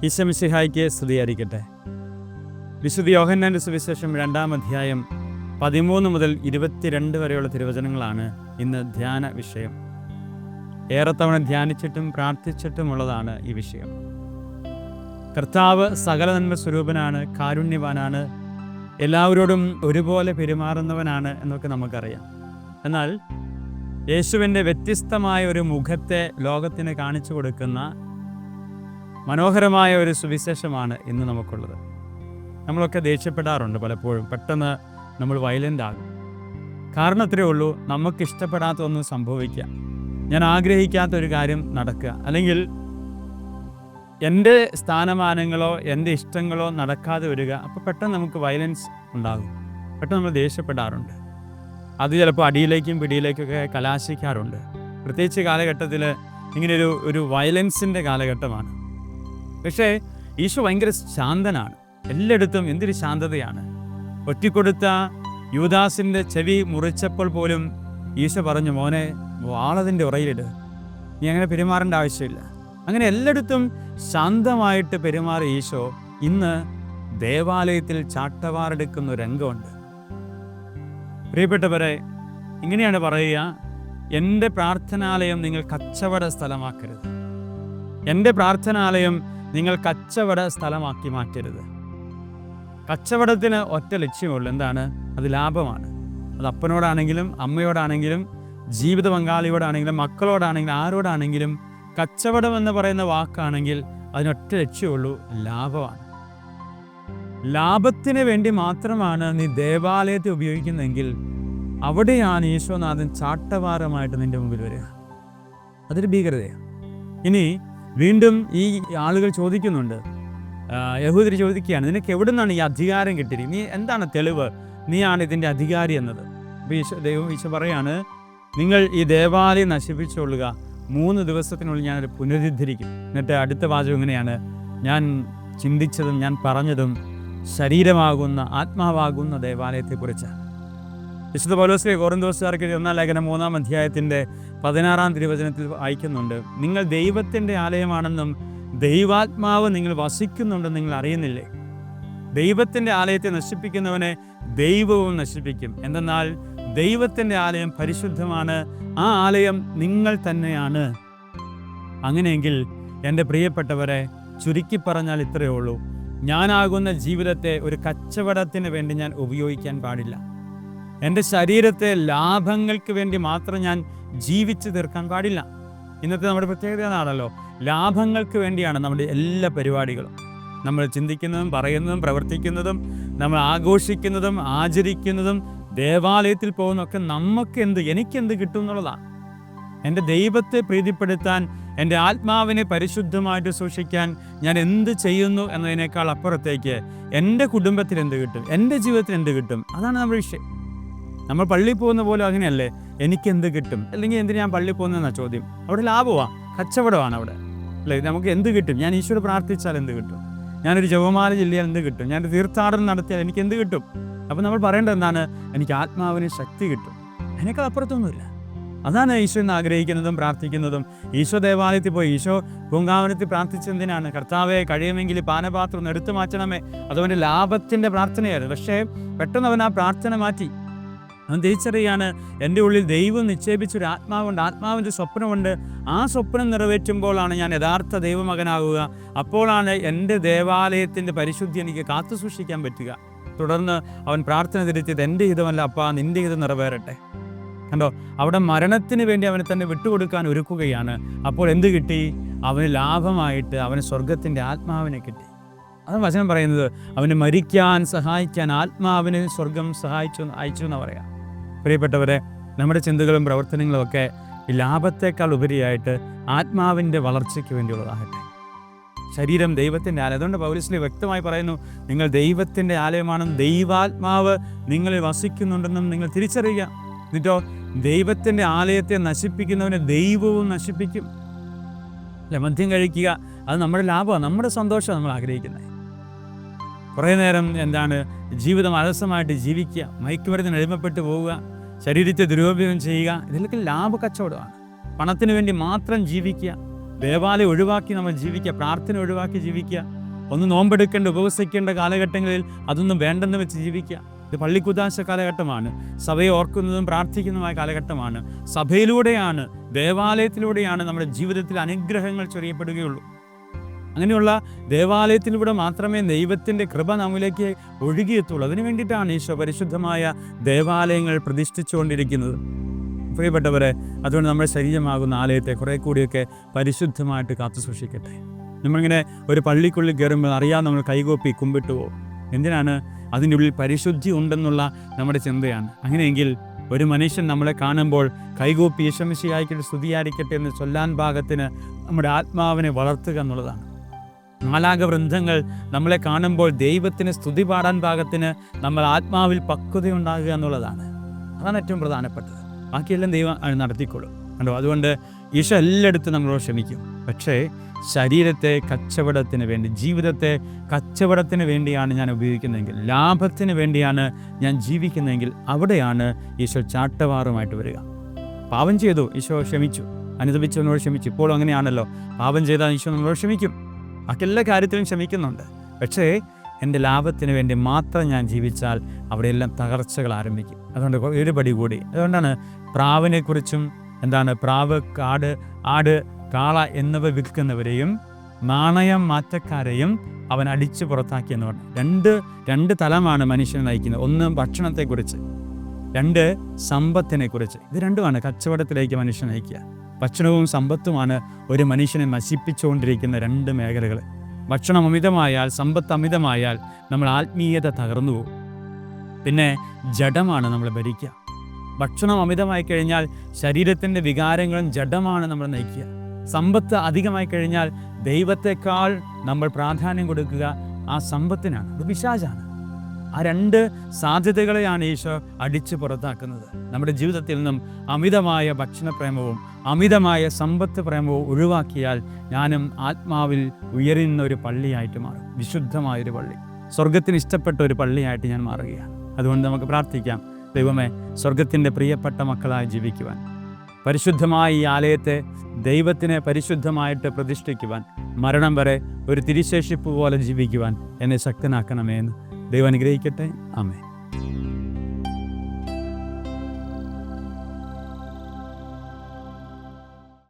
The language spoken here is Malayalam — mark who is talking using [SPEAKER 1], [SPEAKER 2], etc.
[SPEAKER 1] ഈശോ മിശിഹായ്ക്ക് സ്തുതിയായിരിക്കട്ടെ. വിശുദ്ധ യോഹന്നാന്റെ സുവിശേഷം 2-ാം അധ്യായം 13 മുതൽ 22 വരെയുള്ള തിരുവചനങ്ങളാണ് ഇന്ന് ധ്യാന വിഷയം. ഏറെ തവണ ധ്യാനിച്ചിട്ടും പ്രാർത്ഥിച്ചിട്ടുമുള്ളതാണ് ഈ വിഷയം. കർത്താവ് സകല നന്മ സ്വരൂപനാണ്, കാരുണ്യവാനാണ്, എല്ലാവരോടും ഒരുപോലെ പെരുമാറുന്നവനാണ് എന്നൊക്കെ നമുക്കറിയാം. എന്നാൽ യേശുവിൻ്റെ വ്യത്യസ്തമായ ഒരു മുഖത്തെ ലോകത്തിന് കാണിച്ചു കൊടുക്കുന്ന മനോഹരമായ ഒരു സുവിശേഷമാണ് ഇന്ന് നമുക്കുള്ളത്. നമ്മളൊക്കെ ദേഷ്യപ്പെടാറുണ്ട് പലപ്പോഴും, പെട്ടെന്ന് നമ്മൾ വയലൻ്റ് ആകും. കാരണം അത്രയേ ഉള്ളൂ, നമുക്കിഷ്ടപ്പെടാത്ത ഒന്നും സംഭവിക്കുക, ഞാൻ ആഗ്രഹിക്കാത്ത ഒരു കാര്യം നടക്കുക, അല്ലെങ്കിൽ എൻ്റെ സ്ഥാനമാനങ്ങളോ എൻ്റെ ഇഷ്ടങ്ങളോ നടക്കാതെ വരിക. അപ്പോൾ പെട്ടെന്ന് നമുക്ക് വയലൻസ് ഉണ്ടാകും, പെട്ടെന്ന് നമ്മൾ ദേഷ്യപ്പെടാറുണ്ട്. അത് ചിലപ്പോൾ അടിയിലേക്കും പിടിയിലേക്കൊക്കെ കലാശിക്കാറുണ്ട്. പ്രത്യേകിച്ച് കാലഘട്ടത്തിൽ ഇങ്ങനെയൊരു വയലൻസിൻ്റെ കാലഘട്ടമാണ്. പക്ഷേ ഈശോ ഭയങ്കര ശാന്തനാണ്, എല്ലായിടത്തും എന്തൊരു ശാന്തതയാണ്. ഒറ്റിക്കൊടുത്ത യൂദാസിൻ്റെ ചെവി മുറിച്ചപ്പോൾ പോലും ഈശോ പറഞ്ഞു, മോനെ വാളതിൻ്റെ ഉറയിലിട്, നീ അങ്ങനെ പെരുമാറേണ്ട ആവശ്യമില്ല. അങ്ങനെ എല്ലായിടത്തും ശാന്തമായിട്ട് പെരുമാറിയ ഈശോ ഇന്ന് ദേവാലയത്തിൽ ചാട്ടവാറെടുക്കുന്ന ഒരു രംഗമുണ്ട്. പ്രിയപ്പെട്ടവരെ, ഇങ്ങനെയാണ് പറയുക, എൻ്റെ പ്രാർത്ഥനാലയം നിങ്ങൾ കച്ചവട സ്ഥലമാക്കരുത്. എൻ്റെ പ്രാർത്ഥനാലയം നിങ്ങൾ കച്ചവട സ്ഥലമാക്കി മാറ്റരുത്. കച്ചവടത്തിന് ഒറ്റ ലക്ഷ്യമുള്ളൂ, എന്താണ്? അത് ലാഭമാണ്. അത് അപ്പനോടാണെങ്കിലും അമ്മയോടാണെങ്കിലും ജീവിത പങ്കാളിയോടാണെങ്കിലും മക്കളോടാണെങ്കിലും ആരോടാണെങ്കിലും കച്ചവടം എന്ന് പറയുന്ന വാക്കാണെങ്കിൽ അതിനൊറ്റ ലക്ഷ്യമുള്ളൂ, ലാഭമാണ്. ലാഭത്തിന് വേണ്ടി മാത്രമാണ് നീ ദേവാലയത്തെ ഉപയോഗിക്കുന്നതെങ്കിൽ അവിടെയാണ് ഈശോനാഥൻ ചാട്ടവാറമായിട്ട് നിൻ്റെ മുമ്പിൽ വരിക. അതൊരു ഭീകരതയാണ്. ഇനി വീണ്ടും ഈ ആളുകൾ ചോദിക്കുന്നുണ്ട്, യഹൂദർ ചോദിക്കുകയാണ്, നിനക്ക് എവിടെ നിന്നാണ് ഈ അധികാരം കിട്ടിയത്? നീ എന്താണ് തെളിവ് നീയാണ് ഇതിൻ്റെ അധികാരി എന്നത്? അപ്പോൾ ഈശോ പറയാണ്, നിങ്ങൾ ഈ ദേവാലയം നശിപ്പിച്ചുകൊള്ളുക, 3 ദിവസത്തിനുള്ളിൽ ഞാനത് പുനരുദ്ധരിക്കും. എന്നിട്ട് അടുത്ത വാചകം ഇങ്ങനെയാണ്, ഞാൻ ചിന്തിച്ചതും ഞാൻ പറഞ്ഞതും ശരീരമാകുന്ന ആത്മാവാകുന്ന ദേവാലയത്തെക്കുറിച്ചാണ്. വിശുദ്ധ പൗലോസ് കൊറിന്തോസുകാർക്ക് 1-ാം ലേഖനം 3-ാം അധ്യായത്തിൻ്റെ 16-ാം തിരുവചനത്തിൽ വായിക്കുന്നുണ്ട്, നിങ്ങൾ ദൈവത്തിൻ്റെ ആലയമാണെന്നും ദൈവാത്മാവ് നിങ്ങൾ വസിക്കുന്നുണ്ടെന്ന് നിങ്ങൾ അറിയുന്നില്ലേ? ദൈവത്തിൻ്റെ ആലയത്തെ നശിപ്പിക്കുന്നവനെ ദൈവവും നശിപ്പിക്കും. എന്തെന്നാൽ ദൈവത്തിൻ്റെ ആലയം പരിശുദ്ധമാണ്, ആ ആലയം നിങ്ങൾ തന്നെയാണ്. അങ്ങനെയെങ്കിൽ എൻ്റെ പ്രിയപ്പെട്ടവരെ, ചുരുക്കി പറഞ്ഞാൽ ഇത്രയേ ഉള്ളൂ, ഞാനാകുന്ന ജീവിതത്തെ ഒരു കച്ചവടത്തിന് വേണ്ടി ഞാൻ ഉപയോഗിക്കാൻ പാടില്ല. എൻ്റെ ശരീരത്തെ ലാഭങ്ങൾക്ക് വേണ്ടി മാത്രം ഞാൻ ജീവിച്ചു തീർക്കാൻ പാടില്ല. ഇന്നത്തെ നമ്മുടെ പ്രത്യേകത എന്നാണല്ലോ, ലാഭങ്ങൾക്ക് വേണ്ടിയാണ് നമ്മുടെ എല്ലാ പരിപാടികളും. നമ്മൾ ചിന്തിക്കുന്നതും പറയുന്നതും പ്രവർത്തിക്കുന്നതും നമ്മൾ ആഘോഷിക്കുന്നതും ആചരിക്കുന്നതും ദേവാലയത്തിൽ പോകുന്നതൊക്കെ എനിക്കെന്ത് കിട്ടും എന്നുള്ളതാണ്. എൻ്റെ ദൈവത്തെ പ്രീതിപ്പെടുത്താൻ, എൻ്റെ ആത്മാവിനെ പരിശുദ്ധമായിട്ട് സൂക്ഷിക്കാൻ ഞാൻ എന്ത് ചെയ്യുന്നു എന്നതിനേക്കാൾ അപ്പുറത്തേക്ക് എൻ്റെ കുടുംബത്തിൽ എന്ത് കിട്ടും, എൻ്റെ ജീവിതത്തിൽ എന്ത് കിട്ടും, അതാണ് നമ്മുടെ വിഷയം. നമ്മൾ പള്ളിയിൽ പോകുന്ന പോലെ അങ്ങനെയല്ലേ, എനിക്കെന്ത് കിട്ടും, അല്ലെങ്കിൽ എന്തിനാ ഞാൻ പള്ളിയിൽ പോകുന്നതെന്നാണ് ചോദ്യം. അവിടെ ലാഭമാണ്, കച്ചവടമാണ് അവിടെ, അല്ലേ? നമുക്ക് എന്ത് കിട്ടും? ഞാൻ ഈശ്വര പ്രാർത്ഥിച്ചാൽ എന്ത് കിട്ടും? ഞാനൊരു ജപമാല ചൊല്ലിയാൽ എന്ത് കിട്ടും? ഞാനൊരു തീർത്ഥാടനം നടത്തിയാൽ എനിക്ക് എന്ത് കിട്ടും? അപ്പോൾ നമ്മൾ പറയേണ്ടത് എന്താണ്? എനിക്ക് ആത്മാവിന് ശക്തി കിട്ടും. അതിനേക്കാൾ അപ്പുറത്തൊന്നുമില്ല. അതാണ് ഈശോ ഇന്ന് ആഗ്രഹിക്കുന്നതും പ്രാർത്ഥിക്കുന്നതും. ഈശോ ദേവാലയത്തിൽ പോയി, ഈശോ പൂങ്കാവനത്തിൽ പ്രാർത്ഥിച്ചെന്തിനാണ്? കർത്താവെ, കഴിയുമെങ്കിൽ പാനപാത്രം ഒന്ന് എടുത്തു മാറ്റണമേ. അതവൻ്റെ ലാഭത്തിൻ്റെ പ്രാർത്ഥനയായിരുന്നു. പക്ഷേ പെട്ടെന്ന് അവൻ ആ പ്രാർത്ഥന മാറ്റി. അവൻ തിരിച്ചറിയാണ്, എൻ്റെ ഉള്ളിൽ ദൈവം നിക്ഷേപിച്ചൊരു ആത്മാവുണ്ട്, ആത്മാവിൻ്റെ സ്വപ്നമുണ്ട്. ആ സ്വപ്നം നിറവേറ്റുമ്പോഴാണ് ഞാൻ യഥാർത്ഥ ദൈവമകനാകുക. അപ്പോഴാണ് എൻ്റെ ദേവാലയത്തിൻ്റെ പരിശുദ്ധി എനിക്ക് കാത്തു സൂക്ഷിക്കാൻ പറ്റുക. തുടർന്ന് അവൻ പ്രാർത്ഥന തിരിച്ചത്, എൻ്റെ ഹിതമല്ല അപ്പാ, നിൻ്റെ ഹിതം നിറവേറട്ടെ. കണ്ടോ, അവിടെ മരണത്തിന് വേണ്ടി അവനെ തന്നെ വിട്ടുകൊടുക്കാൻ ഒരുക്കുകയാണ്. അപ്പോൾ എന്ത് കിട്ടി? അവന് ലാഭമായിട്ട് അവന് സ്വർഗത്തിൻ്റെ ആത്മാവിനെ കിട്ടി. അത് വചനം പറയുന്നത്, അവന് മരിക്കാൻ സഹായിക്കാൻ ആത്മാവിന് സ്വർഗം അയച്ചു എന്ന് പറയാം. പ്രിയപ്പെട്ടവരെ, നമ്മുടെ ചിന്തകളും പ്രവർത്തനങ്ങളും ഒക്കെ ഈ ലാഭത്തേക്കാൾ ഉപരിയായിട്ട് ആത്മാവിൻ്റെ വളർച്ചയ്ക്ക് വേണ്ടിയുള്ളതാകട്ടെ. ശരീരം ദൈവത്തിൻ്റെ ആലയം. അതുകൊണ്ട് പൗലോസ് വ്യക്തമായി പറയുന്നു, നിങ്ങൾ ദൈവത്തിൻ്റെ ആലയമാണെന്നും ദൈവാത്മാവ് നിങ്ങളിൽ വസിക്കുന്നുണ്ടെന്നും നിങ്ങൾ തിരിച്ചറിയുക. എന്നിട്ടോ ദൈവത്തിൻ്റെ ആലയത്തെ നശിപ്പിക്കുന്നവനെ ദൈവവും നശിപ്പിക്കും. അല്ലെ, മദ്യം കഴിക്കുക അത് നമ്മുടെ ലാഭമാണ്, നമ്മുടെ സന്തോഷമാണ് നമ്മൾ ആഗ്രഹിക്കുന്നത്. കുറേ നേരം ജീവിതം അലസമായിട്ട് ജീവിക്കുക, മയക്കുമരുന്നിന് അടിമപ്പെട്ട് പോവുക, ശരീരത്തെ ദുരുപയോഗം ചെയ്യുക, ഇതിലൊക്കെ ലാഭ കച്ചവടമാണ്. പണത്തിന് വേണ്ടി മാത്രം ജീവിക്കുക, ദേവാലയം ഒഴിവാക്കി നമ്മൾ ജീവിക്കുക, പ്രാർത്ഥന ഒഴിവാക്കി ജീവിക്കുക, ഒന്ന് നോമ്പെടുക്കേണ്ട ഉപവസിക്കേണ്ട കാലഘട്ടങ്ങളിൽ അതൊന്നും വേണ്ടെന്ന് വെച്ച് ജീവിക്കുക. ഇത് പള്ളിക്കുദാശ കാലഘട്ടമാണ്, സഭയെ ഓർക്കുന്നതും പ്രാർത്ഥിക്കുന്നതുമായ കാലഘട്ടമാണ്. സഭയിലൂടെയാണ്, ദേവാലയത്തിലൂടെയാണ് നമ്മുടെ ജീവിതത്തിൽ അനുഗ്രഹങ്ങൾ ചൊരിയപ്പെടുകയുള്ളൂ. അങ്ങനെയുള്ള ദേവാലയത്തിലൂടെ മാത്രമേ ദൈവത്തിൻ്റെ കൃപ നമ്മിലേക്ക് ഒഴുകിയെത്തുള്ളൂ. അതിനു വേണ്ടിയിട്ടാണ് ഈശോ പരിശുദ്ധമായ ദേവാലയങ്ങൾ പ്രതിഷ്ഠിച്ചുകൊണ്ടിരിക്കുന്നത്. പ്രിയപ്പെട്ടവരെ, അതുകൊണ്ട് നമ്മുടെ ശരീരമാകുന്ന ആലയത്തെ കുറേ കൂടിയൊക്കെ പരിശുദ്ധമായിട്ട് കാത്തു സൂക്ഷിക്കട്ടെ. നമ്മളിങ്ങനെ ഒരു പള്ളിക്കുള്ളിൽ കയറുമ്പോൾ അറിയാതെ നമ്മൾ കൈകോപ്പി കുമ്പിട്ട് പോകും. എന്തിനാണ്? അതിൻ്റെ ഉള്ളിൽ പരിശുദ്ധി ഉണ്ടെന്നുള്ള നമ്മുടെ ചിന്തയാണ്. അങ്ങനെയെങ്കിൽ ഒരു മനുഷ്യൻ നമ്മളെ കാണുമ്പോൾ കൈകൂപ്പി യേശുമിശിഹായ്ക്ക് സ്തുതിയായിരിക്കട്ടെ എന്ന് ചൊല്ലാൻ പാകത്തിന് നമ്മുടെ ആത്മാവിനെ വളർത്തുക എന്നുള്ളതാണ്. മാലാഖ വൃന്ദങ്ങൾ നമ്മളെ കാണുമ്പോൾ ദൈവത്തിന് സ്തുതി പാടാൻ പാകത്തിന് നമ്മൾ ആത്മാവിൽ പക്വതയുണ്ടാകുക എന്നുള്ളതാണ്. അതാണ് ഏറ്റവും പ്രധാനപ്പെട്ടത്. ബാക്കിയെല്ലാം ദൈവം നടത്തിക്കൊള്ളും. കണ്ടോ? അതുകൊണ്ട് ഈശോ എല്ലായിടത്തും നമ്മളോട് ക്ഷമിക്കും. പക്ഷേ ശരീരത്തെ കച്ചവടത്തിന് വേണ്ടി, ജീവിതത്തെ കച്ചവടത്തിന് വേണ്ടിയാണ് ഞാൻ ഉപയോഗിക്കുന്നതെങ്കിൽ, ലാഭത്തിന് വേണ്ടിയാണ് ഞാൻ ജീവിക്കുന്നതെങ്കിൽ, അവിടെയാണ് ഈശോ ചാട്ടവാറുമായിട്ട് വരിക. പാപം ചെയ്തു, ഈശോ ക്ഷമിച്ചു, അനുദപിച്ചവനോട് ക്ഷമിച്ചു. ഇപ്പോഴും അങ്ങനെയാണല്ലോ, പാപം ചെയ്താൽ ഈശോ നമ്മളോട് ക്ഷമിക്കും, ബാക്കി എല്ലാ കാര്യത്തിലും ക്ഷമിക്കുന്നുണ്ട്. പക്ഷേ എൻ്റെ ലാഭത്തിന് വേണ്ടി മാത്രം ഞാൻ ജീവിച്ചാൽ അവിടെയെല്ലാം തകർച്ചകൾ ആരംഭിക്കും. അതുകൊണ്ട് ഒരു പടി കൂടി. അതുകൊണ്ടാണ് പ്രാവിനെക്കുറിച്ചും പ്രാവ്, ആട്, കാള എന്നിവ വിൽക്കുന്നവരെയും നാണയം മാറ്റക്കാരെയും അവൻ അടിച്ചു പുറത്താക്കിയെന്ന് പറഞ്ഞു. രണ്ട് തലമാണ് മനുഷ്യനെ നയിക്കുന്നത്. ഒന്ന് ഭക്ഷണത്തെക്കുറിച്ച്, രണ്ട് സമ്പത്തിനെക്കുറിച്ച്. ഇത് രണ്ടുമാണ് കച്ചവടത്തിലേക്ക് മനുഷ്യനെ നയിക്കുക. ഭക്ഷണവും സമ്പത്തുമാണ് ഒരു മനുഷ്യനെ നശിപ്പിച്ചുകൊണ്ടിരിക്കുന്ന രണ്ട് മേഖലകൾ. ഭക്ഷണം അമിതമായാൽ, സമ്പത്ത് അമിതമായാൽ നമ്മൾ ആത്മീയത തകർന്നു പോകും. പിന്നെ ജഡമാണ് നമ്മൾ ഭരിക്കുക. ഭക്ഷണം അമിതമായി കഴിഞ്ഞാൽ ശരീരത്തിൻ്റെ വികാരങ്ങളും ജഡമാണ് നമ്മൾ നയിക്കുക. സമ്പത്ത് അധികമായി കഴിഞ്ഞാൽ ദൈവത്തെക്കാൾ നമ്മൾ പ്രാധാന്യം കൊടുക്കുക ആ സമ്പത്തിനാണ്. അത് പിശാചാണ്. ആ രണ്ട് സാധ്യതകളെയാണ് ഈശോ അടിച്ചു പുറത്താക്കുന്നത്. നമ്മുടെ ജീവിതത്തിൽ നിന്നും അമിതമായ ഭക്ഷണപ്രേമവും അമിതമായ സമ്പത്ത് പ്രേമവും ഒഴിവാക്കിയാൽ ഞാനും ആത്മാവിൽ ഉയരുന്ന ഒരു പള്ളിയായിട്ട് മാറും. വിശുദ്ധമായൊരു പള്ളി, സ്വർഗത്തിന് ഇഷ്ടപ്പെട്ട ഒരു പള്ളിയായിട്ട് ഞാൻ മാറുകയാണ്. അതുകൊണ്ട് നമുക്ക് പ്രാർത്ഥിക്കാം, ദൈവമേ, സ്വർഗത്തിൻ്റെ പ്രിയപ്പെട്ട മക്കളായി ജീവിക്കുവാൻ, പരിശുദ്ധമായ ഈ ആലയത്തെ ദൈവത്തിനെ പരിശുദ്ധമായിട്ട് പ്രതിഷ്ഠിക്കുവാൻ, മരണം വരെ ഒരു തിരിശേഷിപ്പ് പോലെ ജീവിക്കുവാൻ എന്നെ ശക്തനാക്കണമേ എന്ന് ദൈവം അനുഗ്രഹിക്കട്ടെ. ആമേൻ.